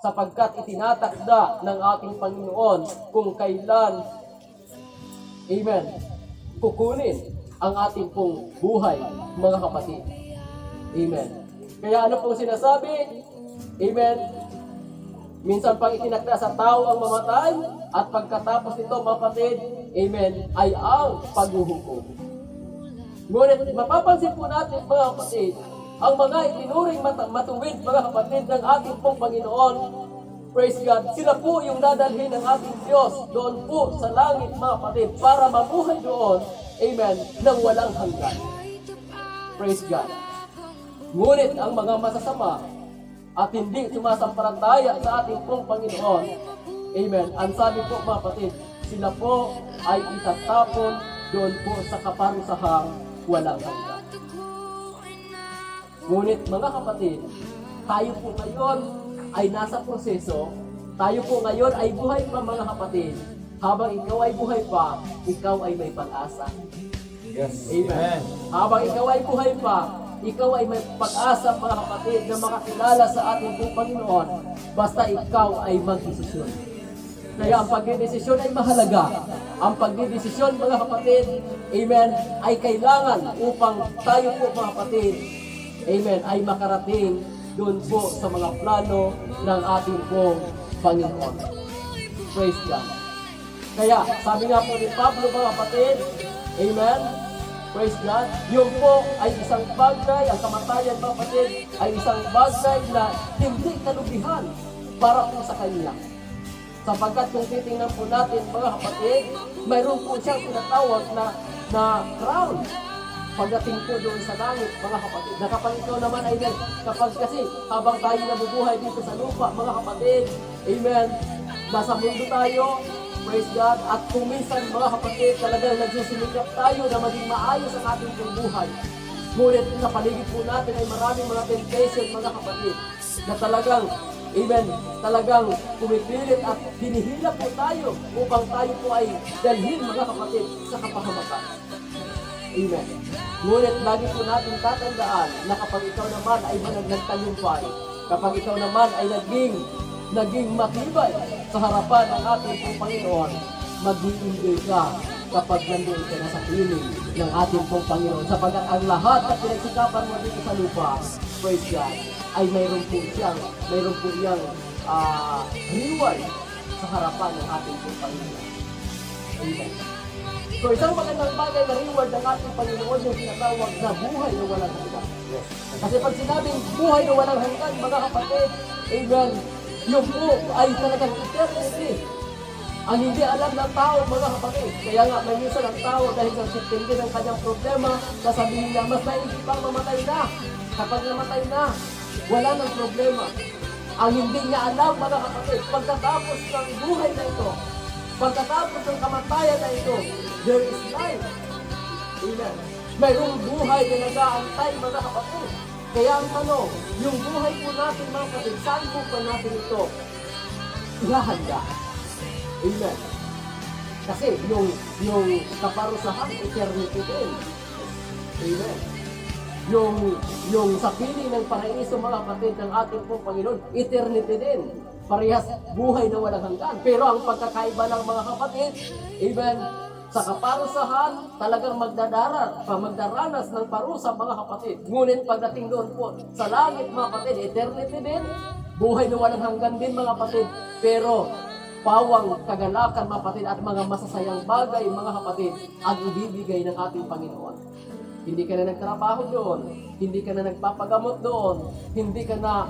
sapagkat itinatakda ng ating Panginoon kung kailan, amen, kukunin ang ating pong buhay, mga kapatid. Amen. Kaya ano pong sinasabi? Amen. Minsan pang itinakda sa tao ang mamatay, at pagkatapos nito, mga kapatid, amen, ay ang paghuhukom. Ngunit mapapansin po natin, mga kapatid, ang mga itinuring matuwid, mga kapatid, ng ating pong Panginoon, praise God, sila po yung dadalhin ng ating Diyos doon po sa langit, mga kapatid, para mabuhay doon, amen, nang walang hanggan. Praise God. Ngunit ang mga masasama at hindi sumasampalataya sa ating pong Panginoon, amen, ang sabi po, mga kapatid, sila po ay itatapon doon po sa kaparusahang walang hanggan. Ngunit mga kapatid, tayo po ngayon ay nasa proseso, tayo po ngayon ay buhay pa, mga kapatid. Habang ikaw ay buhay pa, ikaw ay may pag-asa. Yes. Amen. Habang ikaw ay buhay pa, ikaw ay may pag-asa, mga kapatid, na makakilala sa ating pong Panginoon, basta ikaw ay magdesisyon. Kaya ang pagdedesisyon ay mahalaga. Ang pagdedesisyon, mga kapatid, amen, ay kailangan upang tayo po, mga kapatid, amen, ay makarating doon po sa mga plano ng ating pong Panginoon. Praise God. Kaya, sabi nga po ni Pablo, mga kapatid, amen, praise God, yun po ay isang bagay, ang kamatayan, mga kapatid, ay isang bagay na hindi kalubihan para po sa Kanya. Sapagkat kung titingnan po natin, mga kapatid, mayroon po siyang tinatawag na crown pagdating po doon sa langit, mga kapatid. Na kapag ikaw naman ay kapag kasi habang tayo nabubuhay dito sa lupa, mga kapatid, amen, nasa mundo tayo, praise God, at kung minsan, mga kapatid, talagang nagsusumikap tayo na maging maayos ang ating buhay. Ngunit sa paligid po natin ay maraming mga temptation, mga kapatid, na talagang, amen, talagang pumipilit at hinihila po tayo upang tayo po ay dalhin, mga kapatid, sa kapahamakan. Amen. Ngunit lagi po natin tatandaan na kapag ikaw naman ay nagtagumpay, kapag ikaw naman ay naging matibay sa harapan ng ating pong Panginoon, mag-i-enjoy ka kapag nandun ka na sa piling ng ating pong Panginoon. Sapagkat ang lahat na pinagsikapan mo dito sa lupa, praise God, ay mayroon po iyang reward sa harapan ng ating pong Panginoon. Amen. So isang magandang bagay na reward ng ating Panginoon yung tinatawag na buhay na walang hanggan. Kasi pag sinabing buhay na walang hanggan, mga kapatid, amen, yung po ay talagang eternity. Ang hindi alam ng tao, mga kapatid. Kaya nga, may minsan ang tao dahil sa sitindi ng kanyang problema, sasabihin niya, mas maigi pang mamatay na. Kapag namatay na, wala nang problema. Ang hindi niya alam, mga kapatid, pagkatapos ng buhay na ito, pagkatapos ng kamatayan na ito, there is life. Amen. Mayroong buhay na nag-aantay, mga kapatid. Kaya ang tanong, yung buhay po natin, mga kapatid, saan po pa natin ito ihahanda? Amen. Kasi yung kaparusahan, eternity din. Amen. Yung sa piling ng paraiso, mga kapatid, ng ating pong Panginoon, eternity din. Parehas buhay na walang hanggan. Pero ang pagkakaiba ng mga kapatid, amen, sa kaparusahan, talagang magdaranas ng parusa, mga kapatid. Ngunit pagdating doon po sa langit, mga kapatid, eternity din, buhay na walang hanggan din, mga kapatid. Pero pawang kagalakan, mga kapatid, at mga masasayang bagay, mga kapatid, ang ibibigay ng ating Panginoon. Hindi ka na nagtrabaho doon, hindi ka na nagpapagamot doon, hindi ka na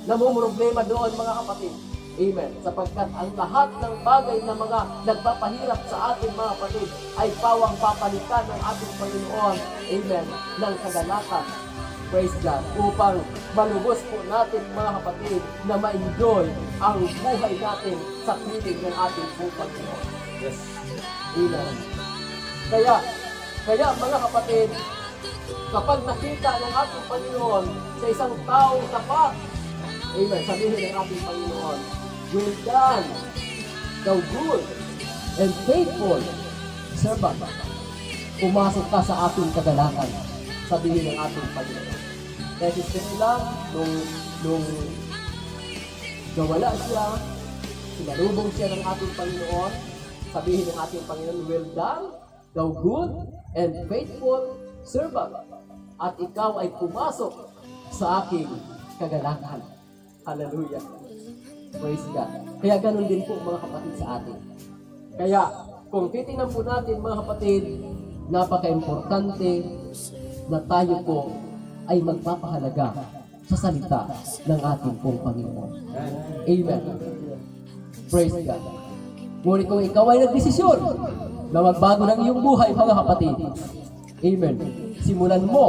namumroblema doon, mga kapatid. Amen. Sapagkat ang lahat ng bagay na mga nagpapahirap sa ating, mga kapatid, ay pawang papalitan ng ating Panginoon. Amen. Ng kagalakan. Praise God. Upang malubos po natin, mga kapatid, na ma-enjoy ang buhay natin sa piling ng ating Panginoon. Yes. Amen. Kaya mga kapatid, kapag nakita ng ating Panginoon sa isang taong tapat, amen, sabihin ng ating Panginoon, well done, thou good and faithful servant. Pumasok ka sa ating kagalakan, sabihin ng ating Panginoon. Kaya sister lang, nung Nawala siya, sinalubong siya ng ating Panginoon, sabihin ng ating Panginoon, well done, thou good and faithful servant, at ikaw ay pumasok sa aking kagalakan. Hallelujah. Praise God. Kaya ganun din po mga kapatid sa atin. Kaya kung titingnan po natin mga kapatid, napaka-importante na tayo po ay magpapahalaga sa salita ng ating pong Panginoon. Amen. Praise God. Ngunit kung ikaw ay nagdesisyon na magbago ng iyong buhay mga kapatid, amen, simulan mo,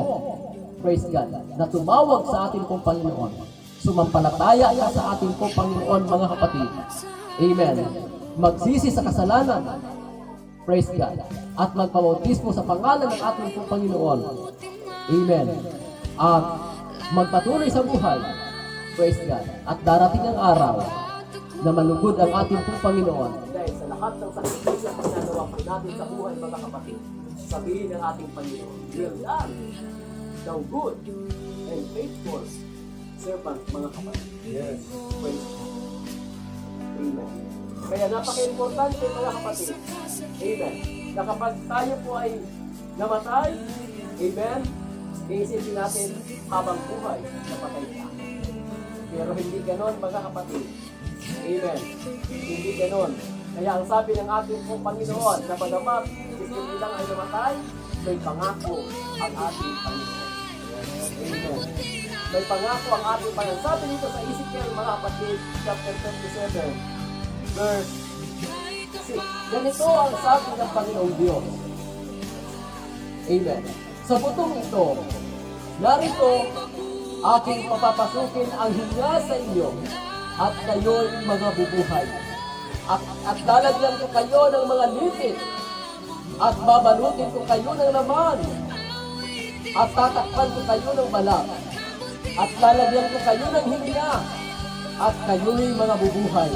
praise God, na tumawag sa ating pong Panginoon. Sumampalataya ka sa ating pong Panginoon mga kapatid. Amen. Magsisi sa kasalanan, praise God, at magpabautismo sa pangalan ng ating pong Panginoon. Amen. At magpatuloy sa buhay, praise God, at darating ang araw na malugod ang ating pong Panginoon. Dahil sa lahat ng sakripisyo na ginagawa po natin sa buhay mga kapatid, sabihin ng ating Panginoon, well done, thou good and faithful servant mga kapatid. Yes. Praise God. Amen. Kaya napaka-importante mga kapatid, amen, na kapag tayo po ay namatay, amen, iisipin natin habang buhay, napatay ka. Pero hindi ganon mga kapatid. Amen. Hindi ganon. Kaya ang sabi ng ating pong Panginoon, na bagamat gusto nilang ay namatay, may pangako ang ating Panginoon. Amen. May pangako ang ating Panginoon. Sabi dito sa Ezekiel mga kapatid, chapter 37, verse 6. Ganito ang sabi ng Panginoong Diyos. Amen. Sa butong ito, narito, aking papapasukin ang hinga sa inyo at kayo'y mga bubuhay. At lalagyan ko kayo ng mga lipit at babalutin ko kayo ng laman at tatakpan ko kayo ng balat at lalagyan ko kayo ng hinga at kayo'y mga bubuhay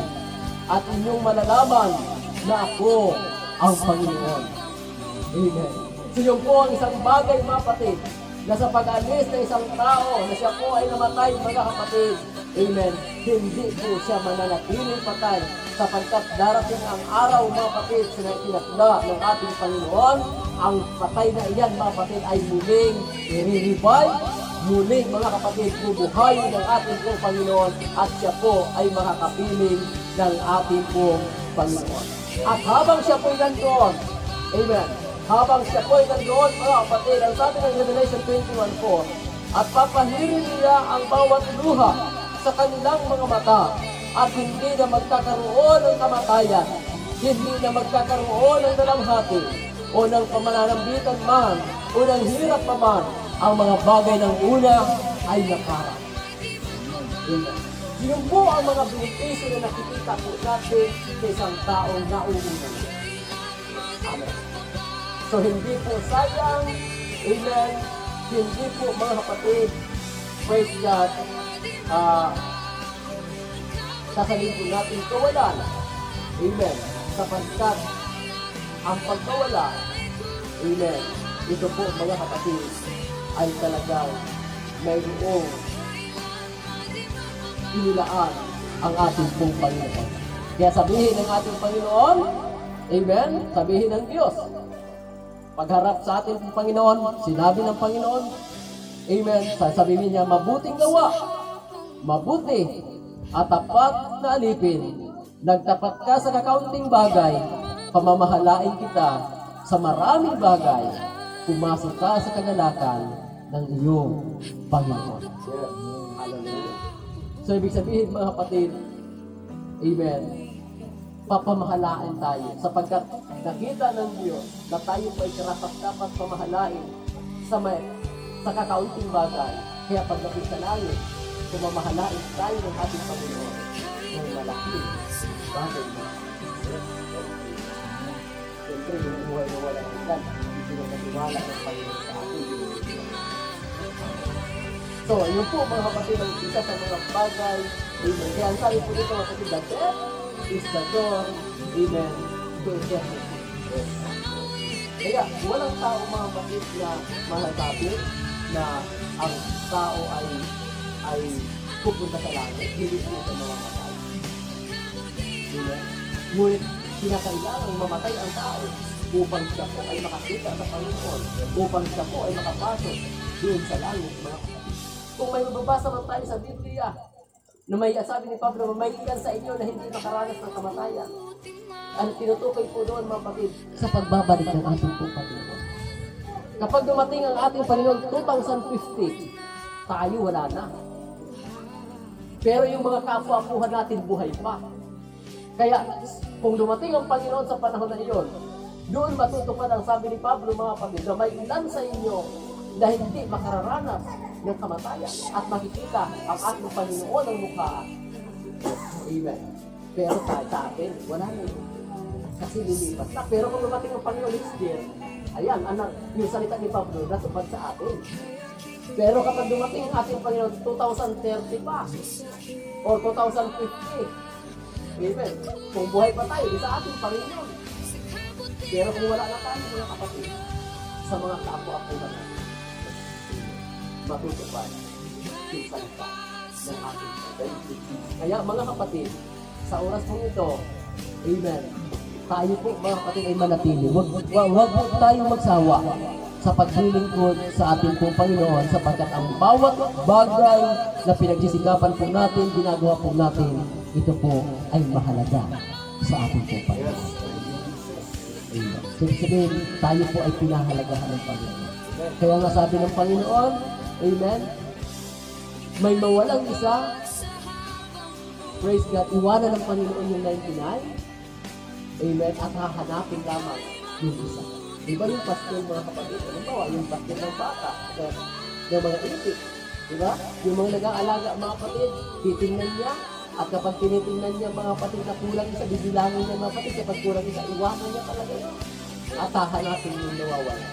at inyong malalaman na ako ang Panginoon. Amen. So yun po ang isang bagay mga kapatid, na sa pag-alis ng isang tao na siya po ay namatay mga kapatid, amen, hindi po siya mananatiling patay sapagkat darating ang araw mga kapatid sa itinakda ng ating Panginoon, ang patay na iyan mga kapatid ay muling i-revive, muling mga kapatid bubuhayin ng ating pong Panginoon at siya po ay makakapiling ng ating pong Panginoon. At habang siya po ay nandoon, amen, habang siya po ay nandoon mga kapatid, ang sabi ng Revelation 21:4, at papahirin niya ang bawat luha sa kanilang mga mata at hindi na magkakaroon ng kamatayan, hindi na magkakaroon ng dalamhati o ng pamananambitan man o ng hirap pa man, ang mga bagay ng una ay nakarang. Amen. Yun po ang mga benepisyo na nakikita po natin sa isang taong nauuna. Amen. So hindi po sayang, amen, hindi po mga kapatid, praise God, sasabihin po natin kawalan, amen, sapagkat ang pagkawala, amen, ito po mga kapatid, ay talagang mayroong inilaan ang ating pong Panginoon. Kaya sabihin ng ating Panginoon, amen, sabihin ng Diyos, pagharap sa ating Panginoon, sinabi ng Panginoon, amen, sasabihin niya, mabuting gawa, mabuti, at tapat na alipin. Nagtapat ka sa kakaunting bagay, pamamahalain kita sa maraming bagay, pumasok ka sa kagalakan ng iyong Panginoon. Yes. Hallelujah. So, ibig sabihin mga kapatid, amen, papamahalain tayo sapagkat nakita ng Diyos na tayo ay karapat-dapat pamahalain sa kakaunting bagay. Kaya pagdating sa langit, pamamahalain tayo ng ating Panginoon ng malaki bagay na. Siyempre, yung buhay na walang hanggan, hindi na natiwala ng Panginoon sa ating So, yun po mga kapatid ang isa sa mga bagay. Amen. Kaya ang sabi po dito mga kapatid, the death is the door, amen, to eternity. Kaya walang tao mga kapatid na masasabi na ang tao ay pupunta sa langit, hindi po sa mga matay. Ngunit kinakailangan mamatay ang tao upang siya po ay makakita sa Panginoon, upang siya po ay makapasok doon sa langit, mga kapatid. Kung may mababasa man tayo sa Biblia, na may sabi ni Pablo, may ilan sa inyo na hindi makaranas ng kamatayan. Ang tinutukoy po doon, mga kapatid, sa pagbabalik ng ating pong Panginoon. Kapag dumating ang ating Panginoon 2050, tayo wala na. Pero yung mga kapwa-apuhan natin buhay pa. Kaya kung dumating ang Panginoon sa panahon na iyon, doon matutupad ang sabi ni Pablo, mga kapatid, na may ilan sa inyo na hindi makararanas ng kamatayan at makikita ang ating Panginoon ng mukha. Amen. Pero tayo sa atin, wala na yun. Kasi lilipas na. Pero kung dumating ang Panginoon is there, ayan, yung salita ni Pablo, natupad sa atin. Pero kapag dumating ang ating Panginoon 2030 pa, o 2050, amen, kung buhay pa tayo, di sa ating Panginoon. Pero kung wala na tayo, mga kapatid, sa mga kaapo-apuhan natin, matutupad yung salita ng ating Panginoon. Kaya mga kapatid, sa oras po ito, amen, tayo po mga kapatid ay manatili. Huwag po tayong magsawa sa paglilingkod sa ating pong Panginoon sapagkat ang bawat bagay na pinagsisikapan po natin, ginagawa po natin, ito po ay mahalaga sa ating pong Panginoon. Amen. So, sabihin, tayo po ay pinahalagahan ng Panginoon. Kaya nga sabi ng Panginoon, amen, may mawalang isa, praise God, iwanan ng Panginoon yung 99, amen, at hahanapin lamang yung isa. Diba yung pastor, mga kapatid? Halimbawa, yung pastor ng bata, ng mga itik, diba? Yung mga nag-aalaga, mga kapatid, titingnan niya, at kapag tinitingnan niya, mga kapatid, na kulang isa, bibilangin niya, mga kapatid, kapag kulang isa, iwanan niya talaga yun. At hahanapin yung nawawala.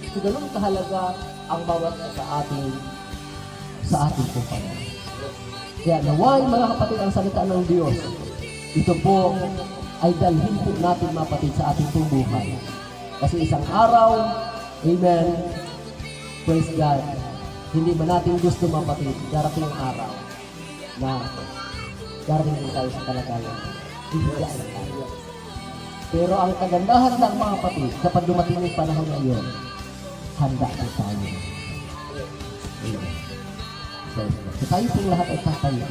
So, ganun kahalaga ang bawat sa ating pong Panginoon. Kaya naway, mga kapatid, ang salita ng Diyos, ito po ay dalhin po natin, mga kapatid, sa ating pong buhay. Kasi isang araw, amen, praise God, hindi ba natin gusto, mga kapatid, darating ang araw na darating din tayo sa kalagayan. Hindi tayo. Pero ang kagandahan ng mga kapatid, kapag dumating yung panahon na yun, handa po tayo. Amen. So tayo pong lahat ay tatayo.